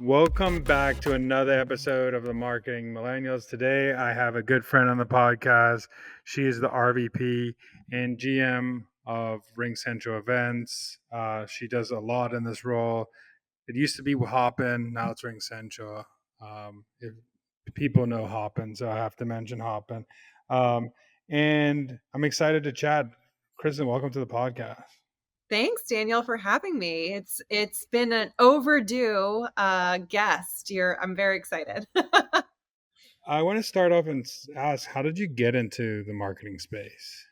Welcome back to another episode of the Marketing Millennials. Today, I have a good friend on the podcast. She is the RVP and GM of Ring Central Events. She does a lot in this role. It used to be Hoppin, now it's Ring Central. If people know Hoppin, so I have to mention Hoppin. And I'm excited to chat. Kristen, welcome to the podcast. Thanks, Daniel, for having me. It's been an overdue guest. I'm very excited. I want to start off and ask, how did you get into the marketing space?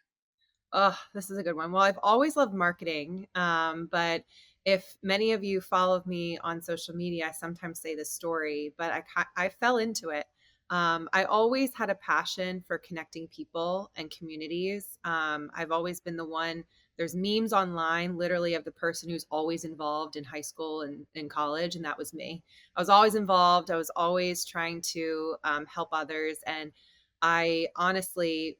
Oh, this is a good one. Well, I've always loved marketing, but if many of you follow me on social media, I sometimes say this story, but I fell into it. I always had a passion for connecting people and communities. I've always been the one. There's memes online, literally, of the person who's always involved in high school and in college, and that was me. I was always involved. I was always trying to help others, and I honestly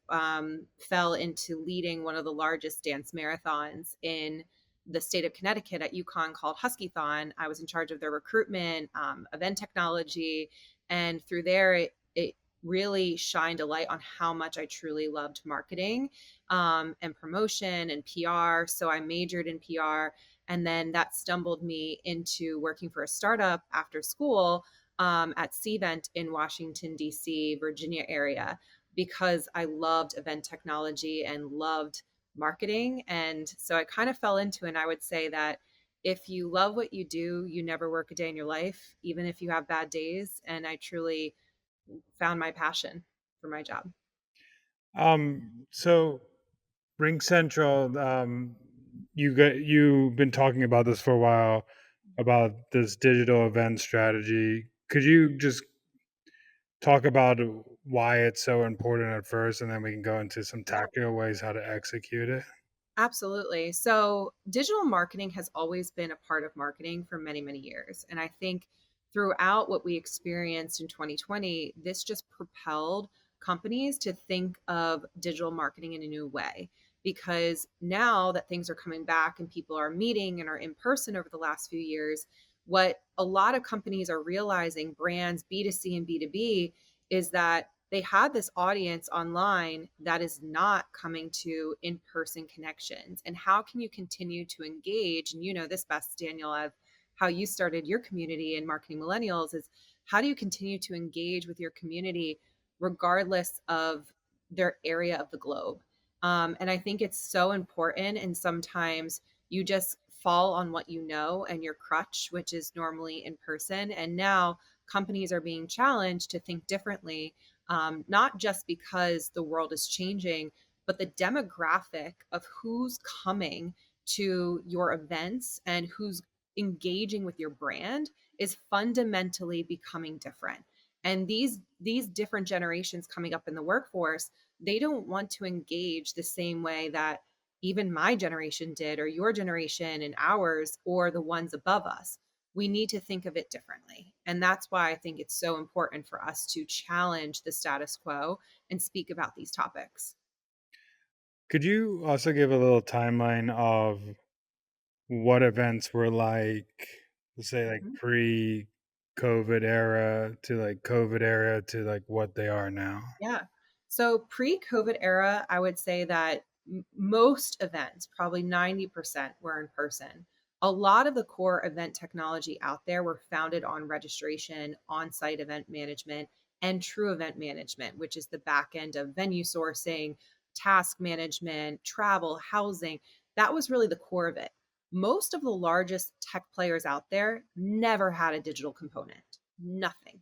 fell into leading one of the largest dance marathons in the state of Connecticut at UConn called Huskython. I was in charge of their recruitment, event technology, and through there, it really shined a light on how much I truly loved marketing and promotion and PR. So I majored in PR, and then that stumbled me into working for a startup after school at Cvent in Washington, D.C., Virginia area, because I loved event technology and loved marketing. And so I kind of fell into it. And I would say that if you love what you do, you never work a day in your life, even if you have bad days. And I truly found my passion for my job. So Ring Central, you've been talking about this for a while about this digital event strategy. Could you just talk about why it's so important at first, and then we can go into some tactical ways how to execute it? Absolutely. So, digital marketing has always been a part of marketing for many, many years. And I think throughout what we experienced in 2020, this just propelled companies to think of digital marketing in a new way. Because now that things are coming back and people are meeting and are in person over the last few years, what a lot of companies are realizing, brands B2C and B2B, is that they had this audience online that is not coming to in-person connections. And how can you continue to engage? And you know this best, Daniel, of how you started your community in Marketing Millennials, is how do you continue to engage with your community regardless of their area of the globe? And I think it's so important. And sometimes you just fall on what you know and your crutch, which is normally in person. And now companies are being challenged to think differently, not just because the world is changing, but the demographic of who's coming to your events and who's engaging with your brand is fundamentally becoming different. And these different generations coming up in the workforce, they don't want to engage the same way that even my generation did, or your generation and ours, or the ones above us. We need to think of it differently. And that's why I think it's so important for us to challenge the status quo and speak about these topics. Could you also give a little timeline of what events were like, let's say like Mhm. pre-COVID era to like COVID era to like what they are now? Yeah. So pre COVID era, I would say that most events, probably 90%, were in person. A lot of the core event technology out there were founded on registration, on site event management, and true event management, which is the back end of venue sourcing, task management, travel, housing. That was really the core of it. Most of the largest tech players out there never had a digital component, nothing.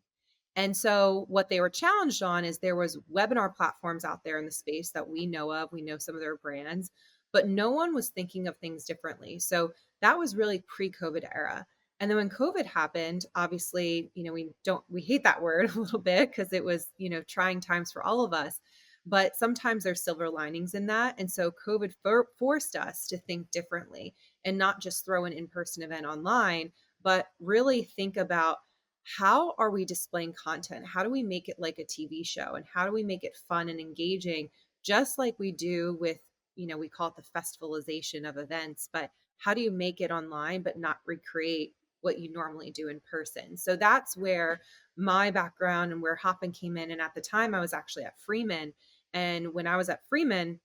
And so what they were challenged on is there was webinar platforms out there in the space that we know of. We know some of their brands, but no one was thinking of things differently. So that was really pre-COVID era. And then when COVID happened, obviously, we hate that word a little bit because it was, trying times for all of us. But sometimes there's silver linings in that. And so COVID forced us to think differently and not just throw an in-person event online, but really think about how are we displaying content? How do we make it like a TV show? And how do we make it fun and engaging, just like we do with, we call it the festivalization of events, but how do you make it online but not recreate what you normally do in person. So that's where my background and where Hoppin came in. And at the time, I was actually at Freeman. And when I was at Freeman,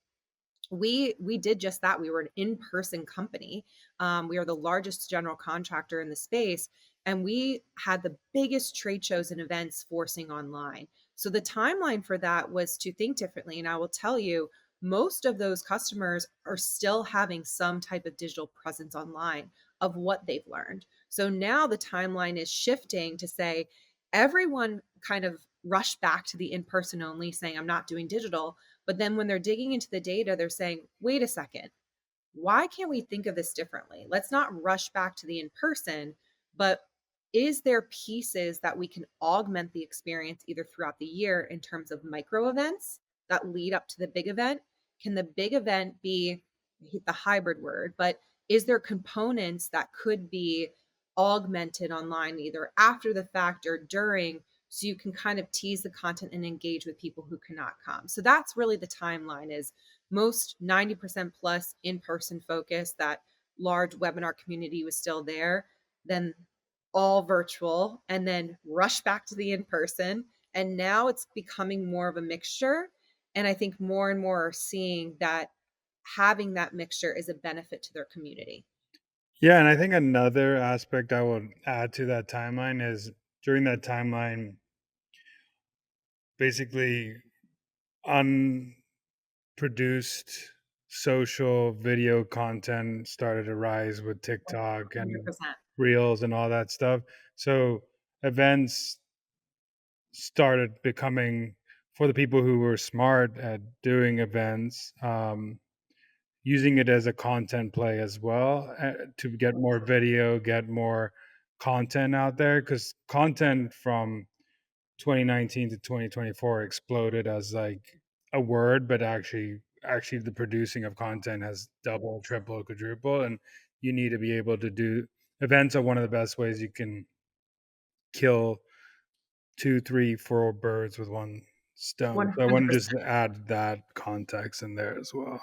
we did just that. We were an in-person company. We are the largest general contractor in the space, and we had the biggest trade shows and events forcing online. So the timeline for that was to think differently. And I will tell you, most of those customers are still having some type of digital presence online of what they've learned. So now the timeline is shifting to say everyone kind of rushed back to the in-person only, saying, I'm not doing digital. But then when they're digging into the data, they're saying, wait a second, why can't we think of this differently? Let's not rush back to the in person, but is there pieces that we can augment the experience either throughout the year in terms of micro events that lead up to the big event? Can the big event be, I hate the hybrid word, but is there components that could be augmented online either after the fact or during, so you can kind of tease the content and engage with people who cannot come? So that's really the timeline, is most 90% plus in-person focus. That large webinar community was still there, then all virtual, and then rush back to the in-person. And now it's becoming more of a mixture. And I think more and more are seeing that having that mixture is a benefit to their community. Yeah, and I think another aspect I would add to that timeline is during that timeline, basically unproduced social video content started to rise with TikTok and 100%. Reels and all that stuff. So events started becoming, for the people who were smart at doing events, using it as a content play as well, to get more video, get more content out there, because content from 2019 to 2024 exploded as like a word, but actually the producing of content has doubled, tripled, quadrupled, and you need to be able to do events are one of the best ways you can kill two, three, four birds with one stone. So I wanted to 100%. just add that context in there as well.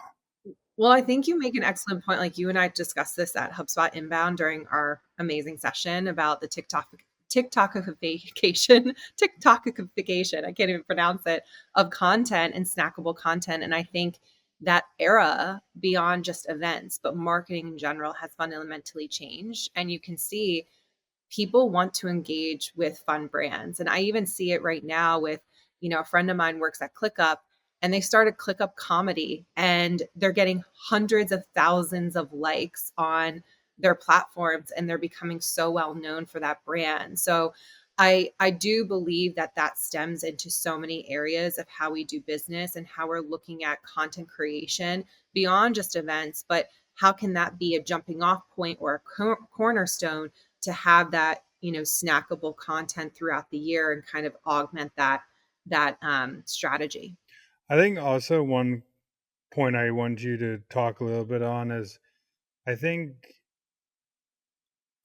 Well, I think you make an excellent point. Like, you and I discussed this at HubSpot Inbound during our amazing session about the TikTokification, TikTokification, I can't even pronounce it, of content and snackable content. And I think that era beyond just events, but marketing in general has fundamentally changed. And you can see people want to engage with fun brands. And I even see it right now with, a friend of mine works at ClickUp, and they started ClickUp Comedy, and they're getting hundreds of thousands of likes on their platforms, and they're becoming so well known for that brand. So I do believe that that stems into so many areas of how we do business and how we're looking at content creation beyond just events, but how can that be a jumping off point or a cornerstone to have that, snackable content throughout the year and kind of augment that strategy. I think also one point I want you to talk a little bit on is, I think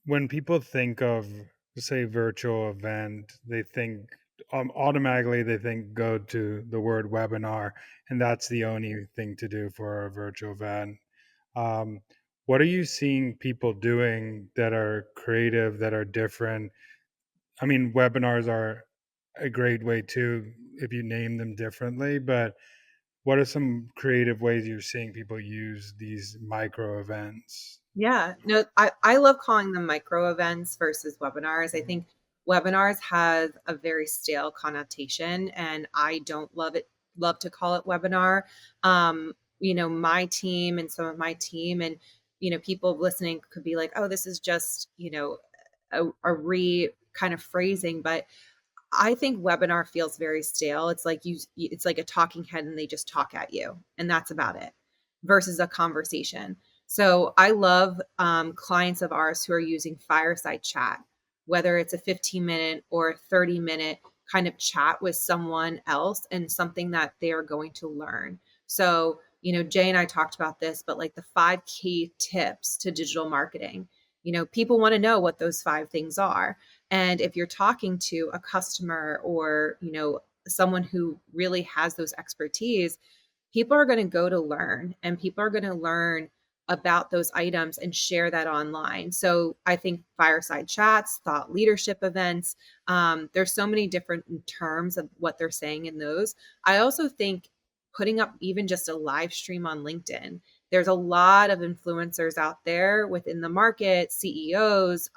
when people think of, say, virtual event, they think, automatically they think go to the word webinar, and that's the only thing to do for a virtual event. Um, what are you seeing people doing that are creative, that are different? I mean, webinars are a great way too if you name them differently, but what are some creative ways you're seeing people use these micro events? Yeah, no, I love calling them micro events versus webinars. I think webinars have a very stale connotation, and I don't love to call it webinar. My team and some of my team and, people listening could be like, oh, this is just, a re kind of phrasing, but I think webinar feels very stale. It's like it's like a talking head and they just talk at you, and that's about it, versus a conversation. So I love clients of ours who are using fireside chat, whether it's a 15-minute or a 30-minute kind of chat with someone else and something that they are going to learn. So, Jay and I talked about this, but like the 5 key tips to digital marketing, people want to know what those 5 things are. And if you're talking to a customer or, someone who really has those expertise, people are going to go to learn, and people are going to learn about those items and share that online. So I think fireside chats, thought leadership events, there's so many different terms of what they're saying in those. I also think putting up even just a live stream on LinkedIn. There's a lot of influencers out there within the market, CEOs,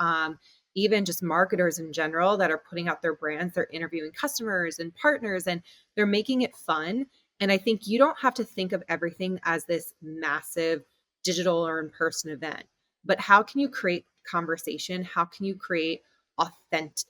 even just marketers in general that are putting out their brands. They're interviewing customers and partners and they're making it fun. And I think you don't have to think of everything as this massive digital or in-person event, but how can you create conversation? How can you create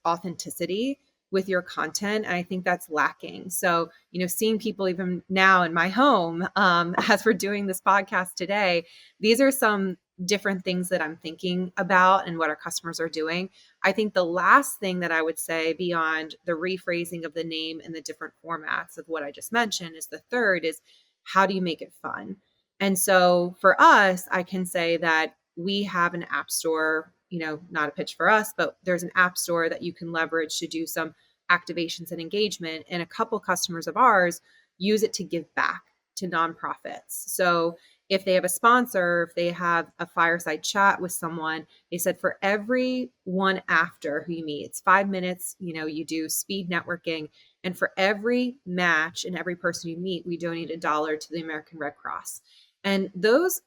authenticity with your content? And I think that's lacking. So, seeing people even now in my home, as we're doing this podcast today, these are some different things that I'm thinking about and what our customers are doing. I think the last thing that I would say beyond the rephrasing of the name and the different formats of what I just mentioned is the third is how do you make it fun? And so for us, I can say that we have an app store, not a pitch for us, but there's an app store that you can leverage to do some activations and engagement. And a couple customers of ours use it to give back to nonprofits. So if they have a sponsor, if they have a fireside chat with someone, they said for every one after who you meet, it's 5 minutes, you do speed networking. And for every match and every person you meet, we donate $1 to the American Red Cross. And those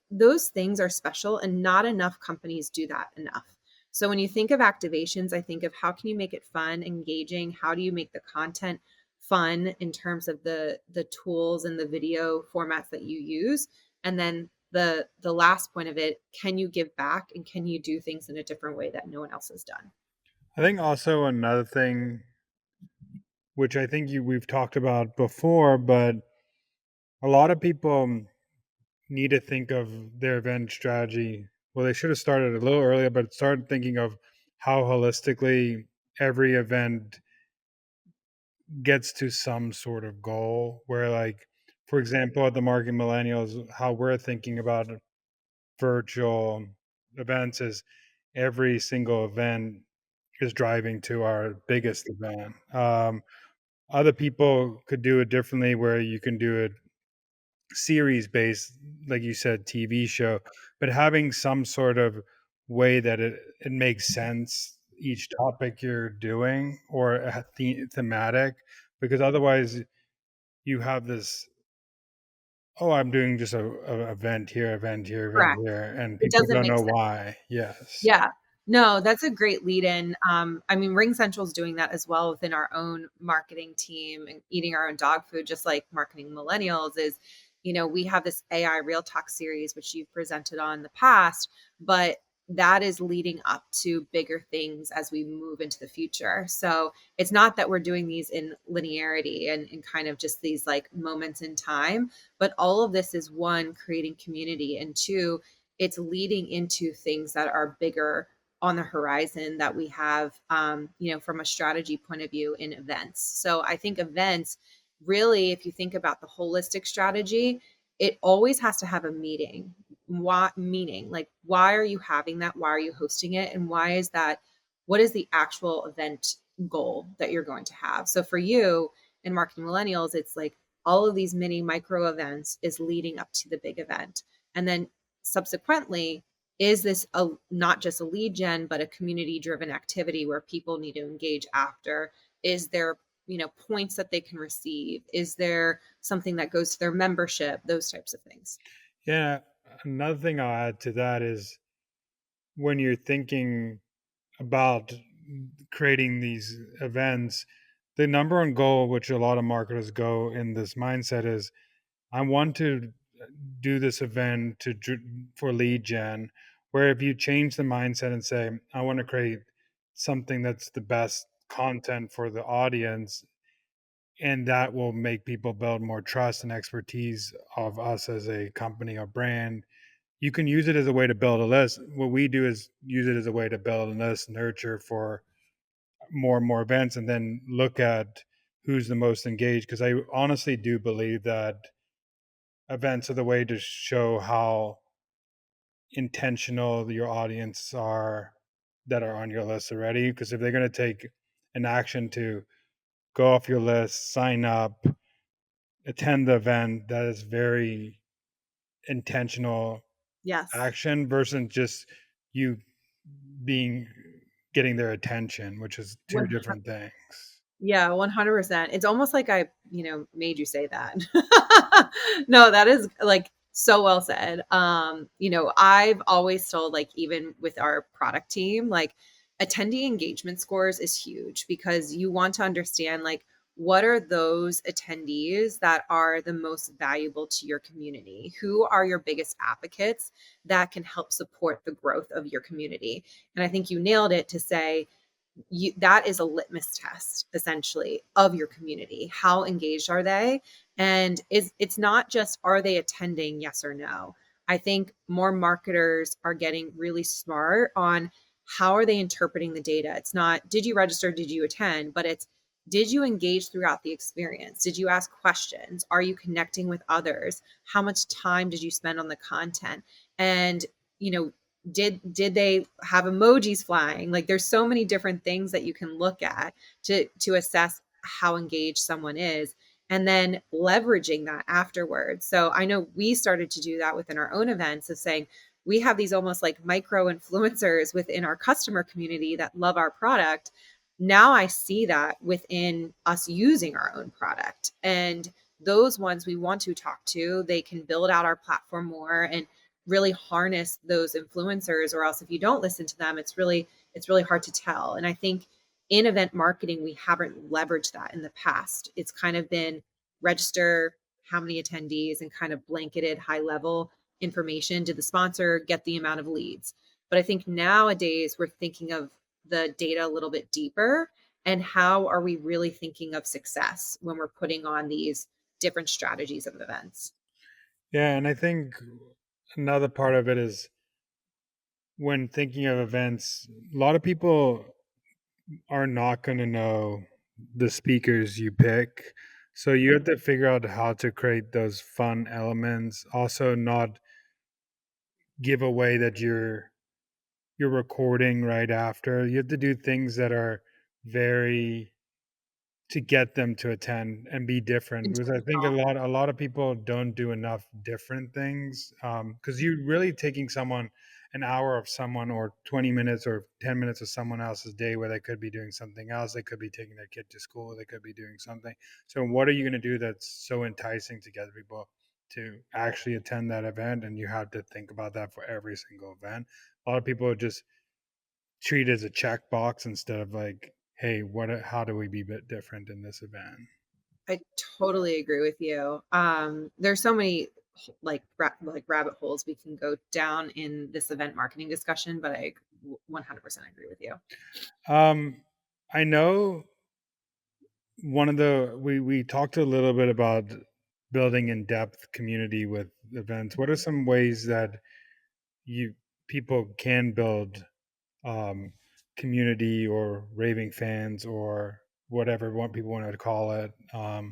things are special and not enough companies do that enough. So when you think of activations, I think of how can you make it fun, engaging? How do you make the content fun in terms of the tools and the video formats that you use? And then the last point of it, can you give back and can you do things in a different way that no one else has done? I think also another thing, which I think we've talked about before, but a lot of people need to think of their event strategy. Well, they should have started a little earlier, but started thinking of how holistically every event gets to some sort of goal. Where, like, for example, at the Market Millennials, how we're thinking about virtual events is every single event is driving to our biggest event. Other people could do it differently, where you can do it series based, like you said, TV show, but having some sort of way that it makes sense each topic you're doing or a thematic, because otherwise you have this, oh, I'm doing just a event here, event Correct. here, and It people doesn't don't make know sense. why. Yes. Yeah. No, that's a great lead in. I mean, Ring Central's doing that as well within our own marketing team and eating our own dog food, just like marketing millennials is, we have this AI Real Talk series, which you've presented on in the past, but that is leading up to bigger things as we move into the future. So it's not that we're doing these in linearity and kind of just these like moments in time, but all of this is one, creating community, and two, it's leading into things that are bigger on the horizon that we have, from a strategy point of view in events. So I think events really, if you think about the holistic strategy, it always has to have a meaning. What meaning? Like, why are you having that? Why are you hosting it? And why is that? What is the actual event goal that you're going to have? So for you in marketing millennials, it's like all of these mini micro events is leading up to the big event. And then subsequently, is this not just a lead gen, but a community driven activity where people need to engage after? Is there, points that they can receive? Is there something that goes to their membership? Those types of things. Yeah. Another thing I'll add to that is when you're thinking about creating these events, the number one goal, which a lot of marketers go in this mindset, is I want to do this event for lead gen. Where if you change the mindset and say, I want to create something that's the best content for the audience, and that will make people build more trust and expertise of us as a company or brand. You can use it as a way to build a list. What we do is use it as a way to build a list, nurture for more and more events, and then look at who's the most engaged. Because I honestly do believe that events are the way to show how intentional your audience are that are on your list already. Because if they're going to take an action to go off your list, sign up, attend the event, that is very intentional Yes. action versus just you being getting their attention, which is two different things. Yeah, 100%. It's almost like I, made you say that. No, that is like so well said. I've always told, like, even with our product team, like, attendee engagement scores is huge because you want to understand, like, what are those attendees that are the most valuable to your community? Who are your biggest advocates that can help support the growth of your community? And I think you nailed it to say, that is a litmus test essentially of your community. How engaged are they? And it's not just are they attending, yes or no. I think more marketers are getting really smart on how are they interpreting the data. It's not did you register, did you attend, but it's did you engage throughout the experience? Did you ask questions? Are you connecting with others? How much time did you spend on the content? And you know did they have emojis flying? Like, there's so many different things that you can look at to assess how engaged someone is, and then leveraging that afterwards. So I know we started to do that within our own events of saying we have these almost like micro influencers within our customer community that love our product. Now I see that within us using our own product, and those ones we want to talk to, they can build out our platform more and really harness those influencers, or else if you don't listen to them, it's really hard to tell. And I think in event marketing we haven't leveraged that in the past. It's kind of been register how many attendees and kind of blanketed high level information. Did the sponsor get the amount of leads? But I think nowadays we're thinking of the data a little bit deeper, and how are we really thinking of success when we're putting on these different strategies of events. Yeah, and I think another part of it is when thinking of events, a lot of people are not going to know the speakers you pick. So you have to figure out how to create those fun elements. Also, not give away that you're recording right after. You have to do things that are very to get them to attend and be different, because I think Intentional. a lot of people don't do enough different things, because you're really taking someone an hour of someone or 20 minutes or 10 minutes of someone else's day where they could be doing something else. They could be taking their kid to school. They could be doing something. So what are you going to do that's so enticing to get people to actually attend that event? And you have to think about that for every single event. A lot of people just treat it as a checkbox instead of like, hey, how do we be a bit different in this event? I totally agree with you. There's so many like rabbit holes we can go down in this event marketing discussion, but I 100% agree with you. um I know one of the we talked a little bit about building in depth community with events. What are some ways that you people can build um community or raving fans or whatever one people want to call it, Yeah.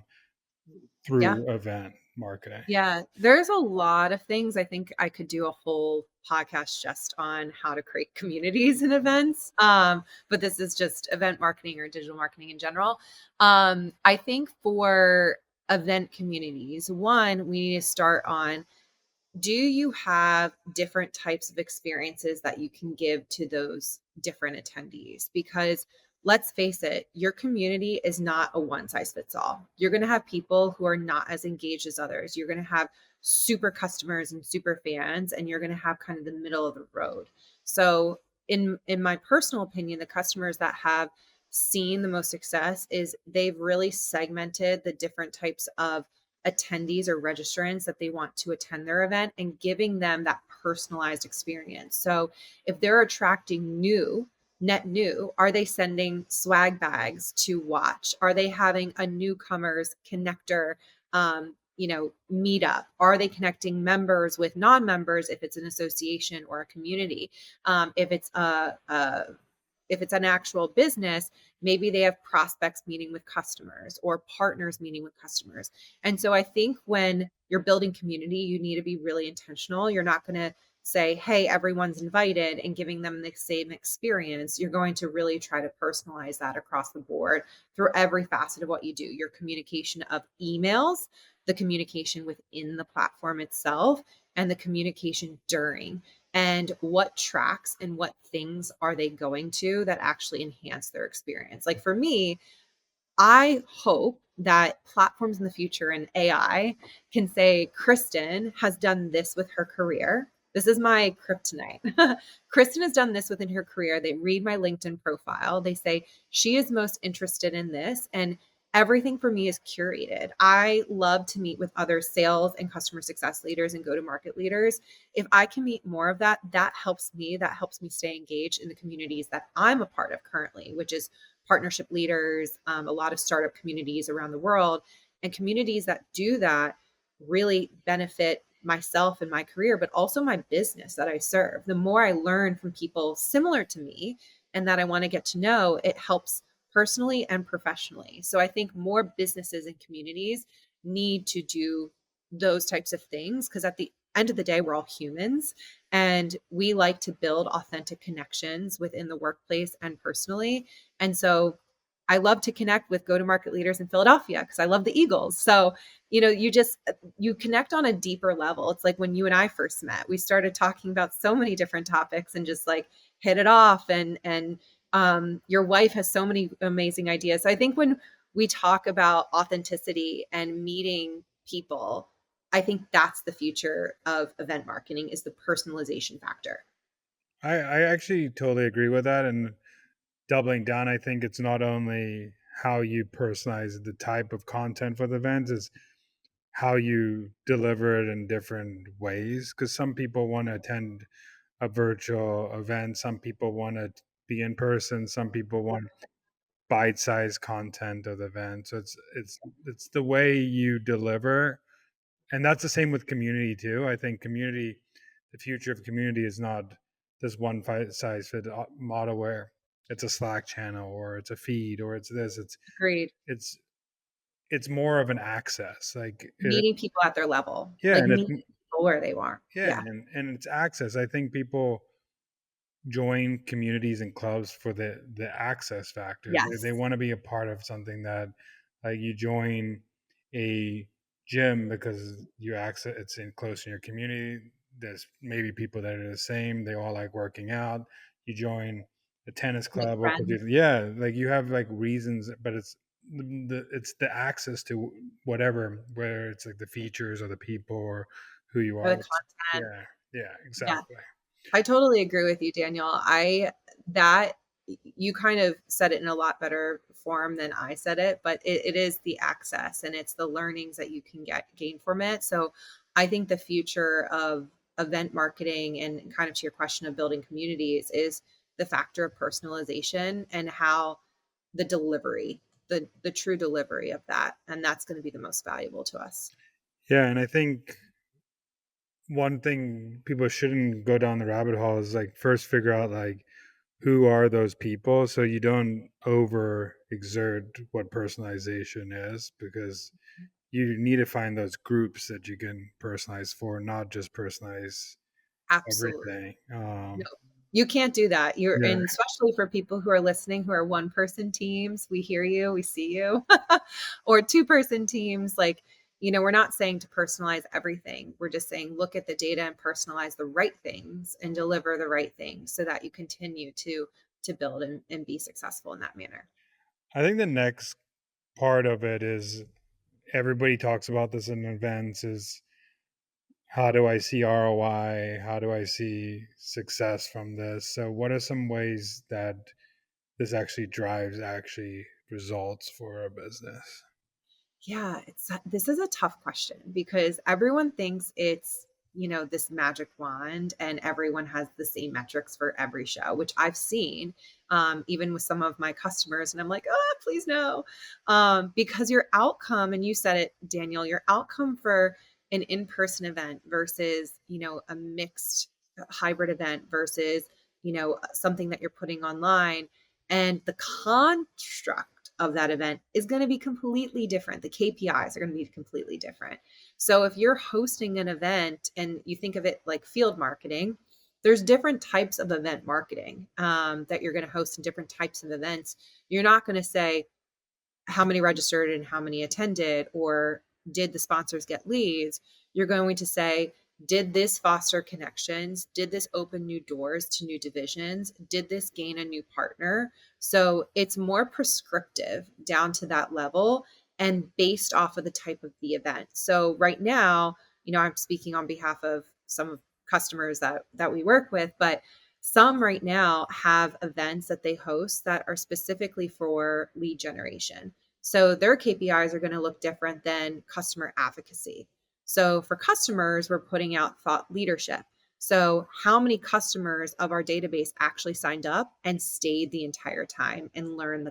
through event marketing? Yeah, there's a lot of things. I think I could do a whole podcast just on how to create communities and events. But this is just event marketing or digital marketing in general. I think for event communities, one, we need to start on, do you have different types of experiences that you can give to those different attendees? Because let's face it, your community is not a one size fits all. You're going to have people who are not as engaged as others. You're going to have super customers and super fans, and you're going to have kind of the middle of the road. So, in my personal opinion, the customers that have seen the most success is they've really segmented the different types of attendees or registrants that they want to attend their event and giving them that personalized experience. So if they're attracting net new, are they sending swag bags to watch? Are they having a newcomers connector meetup? Are they connecting members with non-members if it's an association or a community? If it's an actual business, maybe they have prospects meeting with customers or partners meeting with customers. And so I think when you're building community, you need to be really intentional. You're not going to say, hey, everyone's invited and giving them the same experience. You're going to really try to personalize that across the board through every facet of what you do, your communication of emails. the communication within the platform itself and the communication during, and what tracks and what things are they going to that actually enhance their experience. Like for me, I hope that platforms in the future and AI can say, Kristen has done this with her career. This is my kryptonite. Kristen has done this within her career. They read my LinkedIn profile. They say she is most interested in this. And everything for me is curated. I love to meet with other sales and customer success leaders and go to market leaders. If I can meet more of that, that helps me. That helps me stay engaged in the communities that I'm a part of currently, which is partnership leaders, a lot of startup communities around the world. And communities that do that really benefit myself and my career, but also my business that I serve. The more I learn from people similar to me and that I want to get to know, it helps personally and professionally. So I think more businesses and communities need to do those types of things because at the end of the day, we're all humans and we like to build authentic connections within the workplace and personally. And so I love to connect with go-to-market leaders in Philadelphia because I love the Eagles. So, you connect on a deeper level. It's like when you and I first met, we started talking about so many different topics and just like hit it off. And your wife has so many amazing ideas. So I think when we talk about authenticity and meeting people, I think that's the future of event marketing is the personalization factor. I actually totally agree with that. And doubling down, I think it's not only how you personalize the type of content for the event, is how you deliver it in different ways. Because some people want to attend a virtual event, some people want to be in person, some people want bite-sized content of the event. So it's the way you deliver, and that's the same with community too. I think community, the future of community is not this one size fit model where it's a Slack channel or it's a feed or it's this. Agreed. It's it's more of an access, Meeting people at their level, yeah, like and meeting people where they are. yeah, Yeah. and it's access. I think people join communities and clubs for the access factor. They Yes. want to be a part of something that, like, you join a gym because you access it's in close in your community. There's maybe people that are the same. They all like working out. You join a tennis Make club, or friends. yeah, like you have like reasons, but it's the access to whatever, whether it's like the features or the people or who you Or the are. content. Yeah, yeah, Yeah. exactly. I totally agree with you, Daniel. That you kind of said it in a lot better form than I said it, but it is the access and it's the learnings that you can gain from it. So I think the future of event marketing and kind of to your question of building communities is the factor of personalization and how the delivery, the true delivery of that. And that's going to be the most valuable to us. Yeah, and I think one thing people shouldn't go down the rabbit hole is like first figure out like who are those people so you don't over exert what personalization is, because you need to find those groups that you can personalize for, not just personalize Absolutely. everything. No, you can't do that. You're Yeah, and especially for people who are listening who are one-person teams, we hear you, we see you. Or two-person teams, like, we're not saying to personalize everything. We're just saying look at the data and personalize the right things and deliver the right things so that you continue to build and be successful in that manner. I think the next part of it is, everybody talks about this in events, is how do I see ROI? How do I see success from this? So what are some ways that this actually drives actually results for a business? Yeah, this is a tough question because everyone thinks it's, this magic wand and everyone has the same metrics for every show, which I've seen even with some of my customers. And I'm like, oh, please no. Because your outcome, and you said it, Daniel, your outcome for an in-person event versus, a mixed hybrid event versus, something that you're putting online and the construct of that event is going to be completely different. The KPIs are going to be completely different. So if you're hosting an event and you think of it like field marketing, there's different types of event marketing that you're going to host in different types of events. You're not going to say how many registered and how many attended or did the sponsors get leads? You're going to say, did this foster connections? Did this open new doors to new divisions? Did this gain a new partner? So it's more prescriptive down to that level and based off of the type of the event. So right now, I'm speaking on behalf of some of customers that we work with, but some right now have events that they host that are specifically for lead generation. So their KPIs are going to look different than customer advocacy. So for customers, we're putting out thought leadership. So how many customers of our database actually signed up and stayed the entire time and learned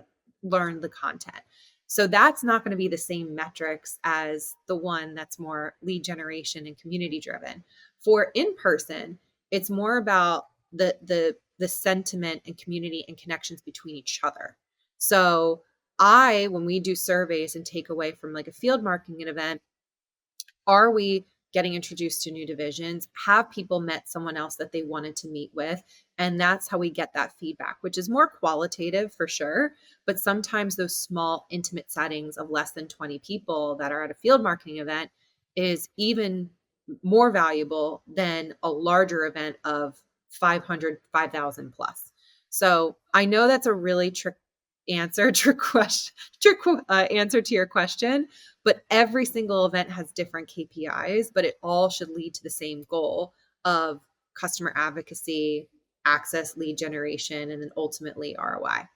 the content? So that's not going to be the same metrics as the one that's more lead generation and community driven. For in person, it's more about the sentiment and community and connections between each other. So when we do surveys and take away from like a field marketing event, are we getting introduced to new divisions? Have people met someone else that they wanted to meet with? And that's how we get that feedback, which is more qualitative for sure. But sometimes those small, intimate settings of less than 20 people that are at a field marketing event is even more valuable than a larger event of 500, 5,000 plus. So I know that's a really trick answer to your question, but every single event has different KPIs, but it all should lead to the same goal of customer advocacy, access, lead generation, and then ultimately ROI.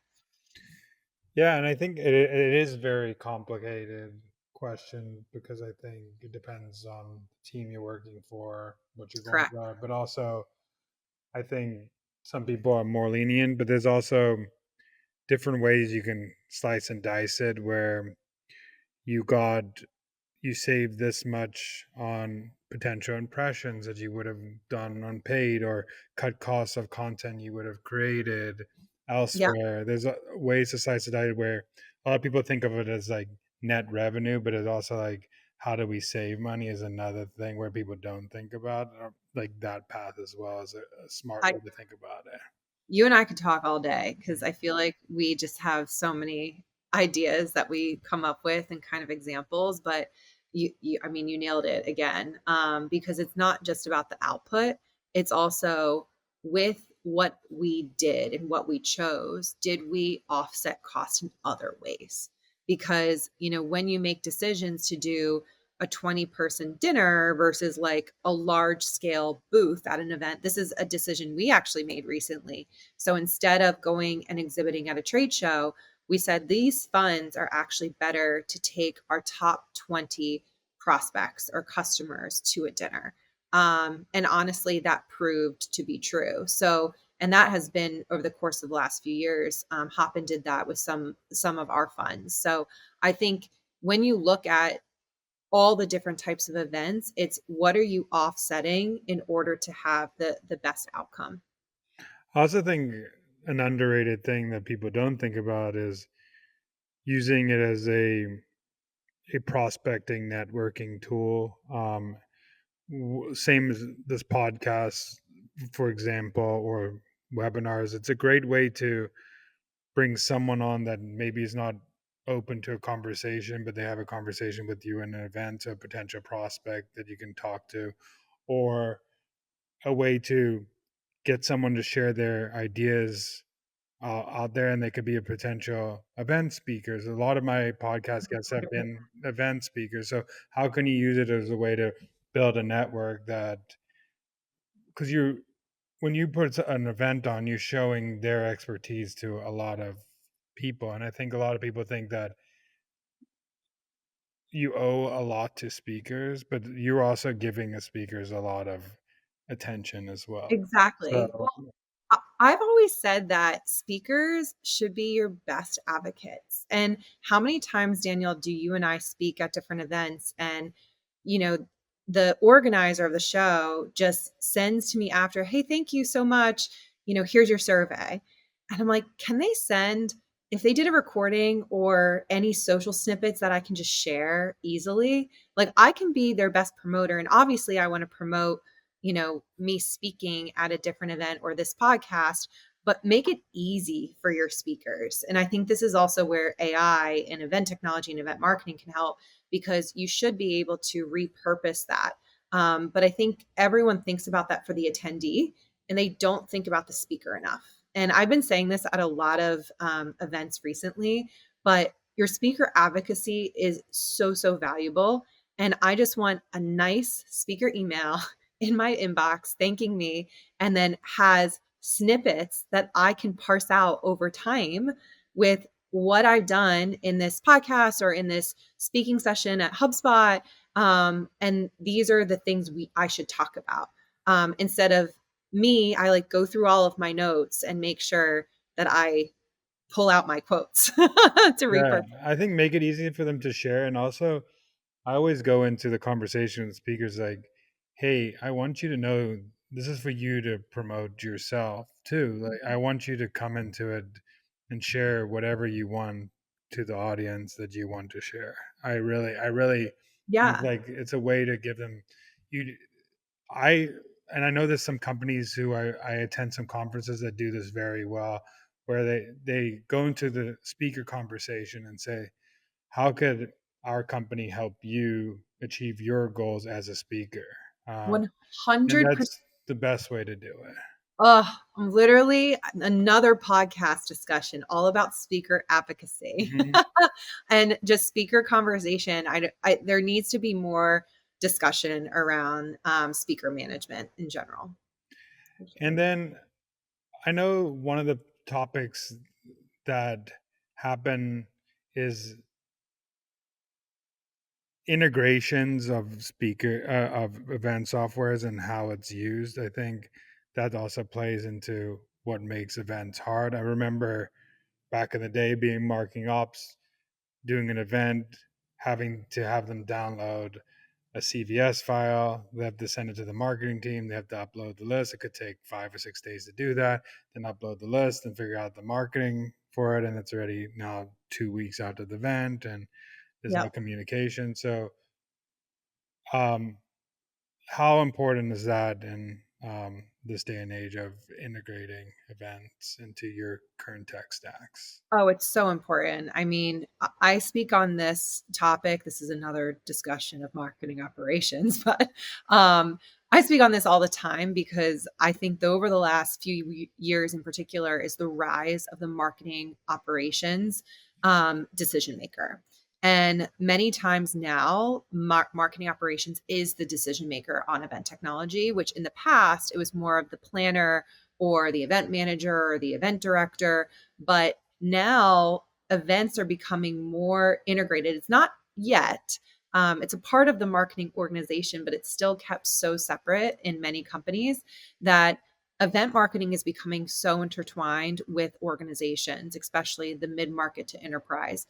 Yeah, and I think it is very complicated question because I think it depends on the team you're working for, what you're going Correct. for, but also I think some people are more lenient, but there's also different ways you can slice and dice it where you got you save this much on potential impressions that you would have done unpaid or cut costs of content you would have created Yeah. elsewhere. There's ways to slice it out where a lot of people think of it as like net revenue, but it's also like how do we save money is another thing where people don't think about like that path as well as a smart I way to think about it. You and I could talk all day because I feel like we just have so many ideas that we come up with and kind of examples. But I mean, you nailed it again, because it's not just about the output. It's also with what we did and what we chose. Did we offset cost in other ways? Because, when you make decisions to do a 20-person dinner versus like a large scale booth at an event, this is a decision we actually made recently. So instead of going and exhibiting at a trade show, we said these funds are actually better to take our top 20 prospects or customers to a dinner. And honestly, that proved to be true. So, and that has been over the course of the last few years. Hopin did that with some of our funds. So I think when you look at all the different types of events, it's what are you offsetting in order to have the best outcome. I also think an underrated thing that people don't think about is using it as a prospecting networking tool. Same as this podcast, for example, or webinars. It's a great way to bring someone on that maybe is not open to a conversation, but they have a conversation with you in an event, a potential prospect that you can talk to, or a way to get someone to share their ideas out there, and they could be a potential event speakers. A lot of my podcast guests have been event speakers. So how can you use it as a way to build a network that because you when you put an event on, you're showing their expertise to a lot of people, and I think a lot of people think that you owe a lot to speakers, but you're also giving the speakers a lot of attention as well. Exactly. So I've always said that speakers should be your best advocates. And how many times, Danielle, do you and I speak at different events and, you know, the organizer of the show just sends to me after, hey, thank you so much. Here's your survey. And I'm like, can they send, if they did a recording or any social snippets that I can just share easily, like I can be their best promoter. And obviously, I want to promote me speaking at a different event or this podcast, but make it easy for your speakers. And I think this is also where AI and event technology and event marketing can help, because you should be able to repurpose that. But I think everyone thinks about that for the attendee, and they don't think about the speaker enough. And I've been saying this at a lot of events recently, but your speaker advocacy is so, so valuable. And I just want a nice speaker email in my inbox thanking me, and then has snippets that I can parse out over time with what I've done in this podcast or in this speaking session at HubSpot. And these are the things I should talk about. Instead of me, I like go through all of my notes and make sure that I pull out my quotes to Yeah, repurpose. I think make it easy for them to share. And also, I always go into the conversation with speakers like, hey, I want you to know this is for you to promote yourself too. Like, I want you to come into it and share whatever you want to the audience that you want to share. I really think Yeah. like it's a way to give them you. I and I know there's some companies who I attend some conferences that do this very well, where they go into the speaker conversation and say, how could our company help you achieve your goals as a speaker? And 100%. that's the best way to do it. Oh, literally another podcast discussion all about speaker advocacy Hmm. and just speaker conversation. There needs to be more discussion around speaker management in general. For And sure. then I know one of the topics that happen is integrations of of event softwares and how it's used. I think that also plays into what makes events hard. I remember back in the day being marketing ops, doing an event, having to have them download a CVS file. They have to send it to the marketing team. They have to upload the list. It could take 5 or 6 days to do that. Then upload the list and figure out the marketing for it. And it's already now 2 weeks out of the event, and there's no Yep. communication. So, um, how important is that in this day and age of integrating events into your current tech stacks? Oh, it's so important. I mean, I speak on this topic. This is another discussion of marketing operations, but I speak on this all the time because I think that over the last few years in particular is the rise of the marketing operations decision maker. And many times now, marketing operations is the decision maker on event technology, which in the past, it was more of the planner or the event manager or the event director. But now events are becoming more integrated. It's not yet. It's a part of the marketing organization, but it's still kept so separate in many companies that event marketing is becoming so intertwined with organizations, especially the mid-market to enterprise,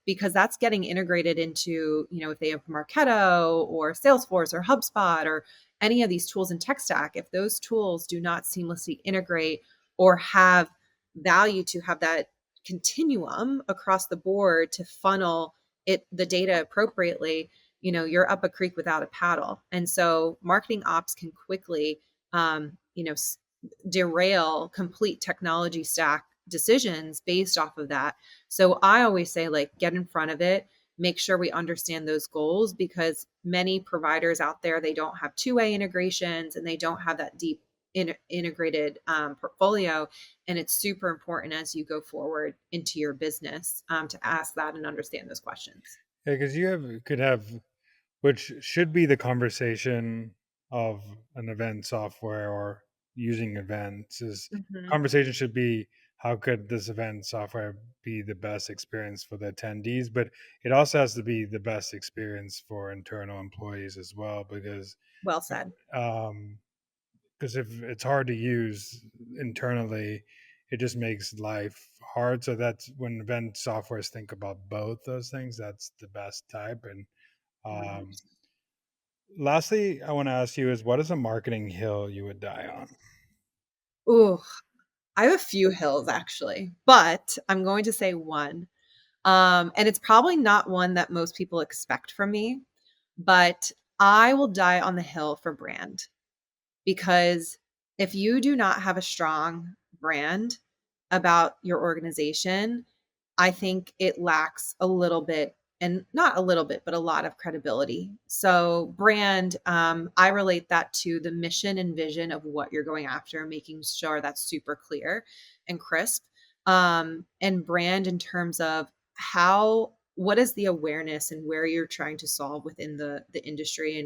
because that's getting integrated into, if they have Marketo or Salesforce or HubSpot or any of these tools in tech stack, if those tools do not seamlessly integrate or have value to have that continuum across the board to funnel the data appropriately, you're up a creek without a paddle. And so marketing ops can quickly um, you know derail complete technology stack decisions based off of that. So I always say, like, get in front of it, make sure we understand those goals, because many providers out there, they don't have two-way integrations and they don't have that deep integrated portfolio. And it's super important as you go forward into your business to ask that and understand those questions. Yeah, because could have, which should be the conversation of an event software or using events, is Mhm. conversation should be how could this event software be the best experience for the attendees, but it also has to be the best experience for internal employees as well, Well said. um, because if it's hard to use internally, it just makes life hard. So that's when event softwares think about both those things. That's the best type. And um, 100%. lastly, I want to ask you is what is a marketing hill you would die on? Ooh, I have a few hills actually, but I'm going to say one. And it's probably not one that most people expect from me, but I will die on the hill for brand, because if you do not have a strong brand about your organization, I think it lacks a little bit, and not a little bit, but a lot of credibility. So, brand, I relate that to the mission and vision of what you're going after, making sure that's super clear and crisp. And brand in terms of what is the awareness and where you're trying to solve within the industry,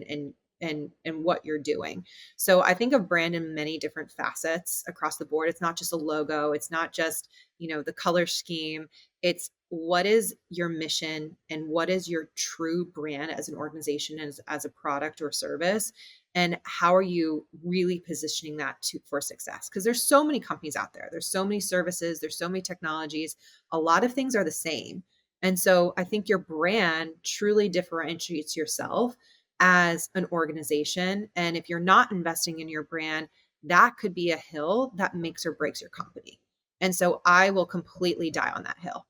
and what you're doing. So I think of brand in many different facets across the board. It's not just a logo, it's not just, the color scheme. It's what is your mission and what is your true brand as an organization, as a product or service, and how are you really positioning that for success? Because there's so many companies out there, there's so many services, there's so many technologies, a lot of things are the same. And so I think your brand truly differentiates yourself as an organization. And if you're not investing in your brand, that could be a hill that makes or breaks your company. And so I will completely die on that hill.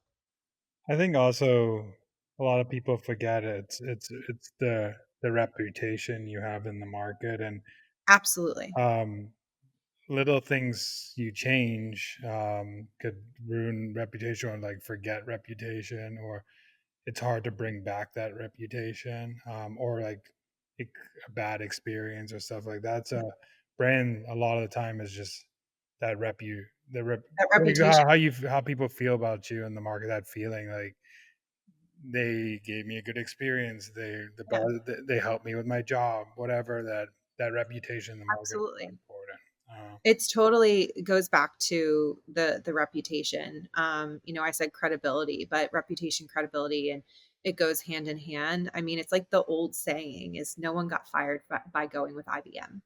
I think also a lot of people forget it's the reputation you have in the market, and Absolutely. um, little things you change could ruin reputation or like forget reputation, or it's hard to bring back that reputation, or like a bad experience or stuff like that. So brand a lot of the time is just that the rep, That like reputation. how people feel about you in the market, that feeling like they gave me a good experience, Yeah, they helped me with my job, whatever, that reputation in the market is so absolutely. important. It's totally goes back to the reputation. I said credibility, but reputation, credibility, and it goes hand in hand. I mean, it's like the old saying is no one got fired by going with IBM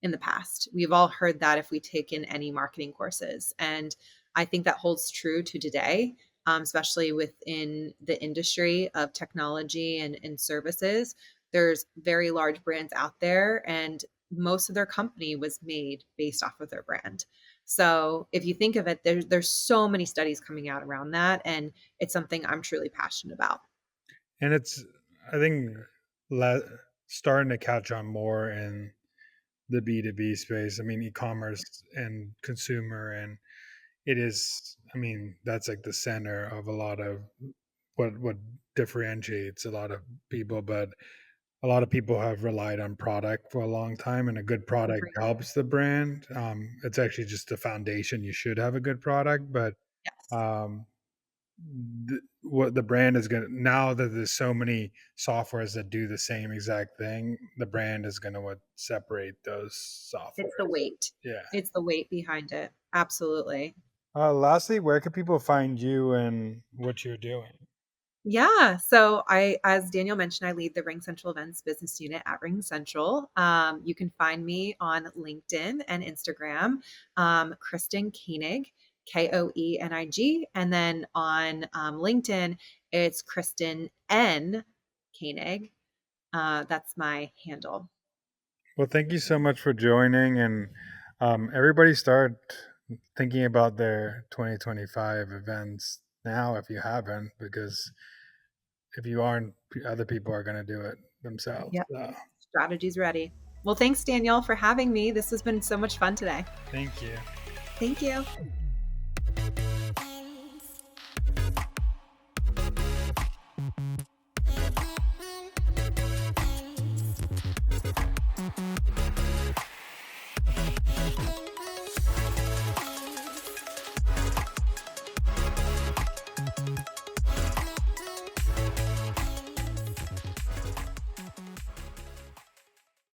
in the past. We've all heard that if we take in any marketing courses. And I think that holds true to today, especially within the industry of technology and services. There's very large brands out there, and most of their company was made based off of their brand. So if you think of it, there's so many studies coming out around that, and it's something I'm truly passionate about. And it's, I think, le- starting to catch on more in the B2B space. I mean, e-commerce and consumer, and it is, I mean, that's like the center of a lot of what differentiates a lot of people. But a lot of people have relied on product for a long time, and a good product Agreed. helps the brand. It's actually just the foundation. You should have a good product, but Yes. um, what the brand is going to, now that there's so many softwares that do the same exact thing, the brand is going to what separate those It's the softwares. weight. Yeah. It's the weight behind it. Absolutely. Lastly, where can people find you and what you're doing? Yeah. So as Daniel mentioned, I lead the Ring Central Events business unit at Ring Central. You can find me on LinkedIn and Instagram, Kristen Koenig, Koenig. And then on LinkedIn, it's Kristen N. Koenig. That's my handle. Well, thank you so much for joining, and everybody start thinking about their 2025 events now if you haven't, because if you aren't, other people are going to do it themselves. Yep. So, Strategy's ready. Well, thanks, Daniel, for having me. This has been so much fun today. thank you. Thank you.